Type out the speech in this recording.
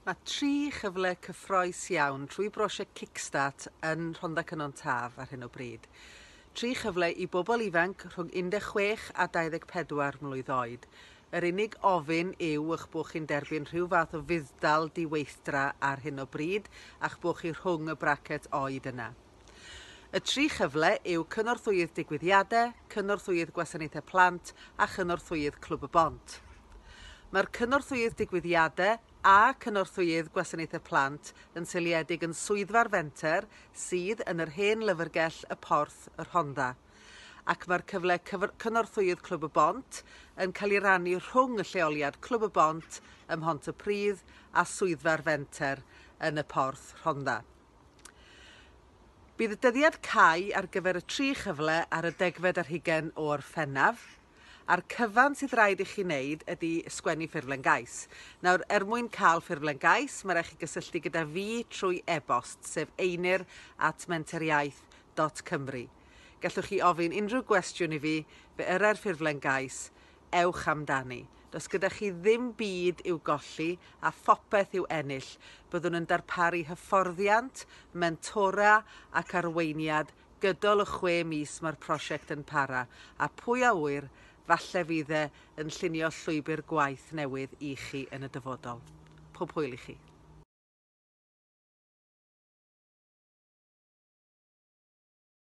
Mae 3 chyfle cyffroes iawn trwy brosiect Kickstart yn Rhondda Cynon Taf ar hyn o bryd. 3 chyfle i bobl ifanc rhwng 16 a 24 mlwydd oed. Yr unig ofyn yw eich bod chi'n derbyn rhyw fath o fuddal diweithdra ar hyn o bryd a'ch bod chi rhwng y bracet oed yna. Y 3 chyfle yw cynorthwyydd digwyddiadau, cynorthwyydd gwasanaethau plant a chynorthwyydd Clwb y Bont. Mae'r cynorthwyydd digwyddiadau a cynorthwyydd gwasanaethau plant yn seiliedig yn swyddfa'r fenter sydd yn yr hen lyfrgell y Porth y Rhondda. Ac mae'r cyfle cynorthwyydd Clwb y Bont yn cael ei rannu rhwng y lleoliad Clwb y Bont ym Mhontypridd a swyddfa'r fenter yn y Porth Rhondda. Bydd y dyddiad cau ar gyfer y 3 chyfle ar y 10 o Orffennaf. A'r cyfan sydd rhaid i chi wneud ydy sgwennu ffurflen gais. Nawr, mwyn cael ffurflen gais, mae rhaid chi gysylltu gyda fi trwy e-bost, sef einir@menteriaeth.cymru. Gallwch chi ofyn unrhyw gwestiwn i fi, fe yra'r ffurflen gais, ewch amdani. Does gyda chi ddim byd i'w golli a phopeth i'w ennill. Byddwn yn darparu hyfforddiant, mentora ac arweiniad gydol y 6 mis mae'r prosiect yn para. A pwy a wyr, falle fydd yn llunio llwybr gwaith newydd i chi yn y dyfodol. Pob hwyl i chi.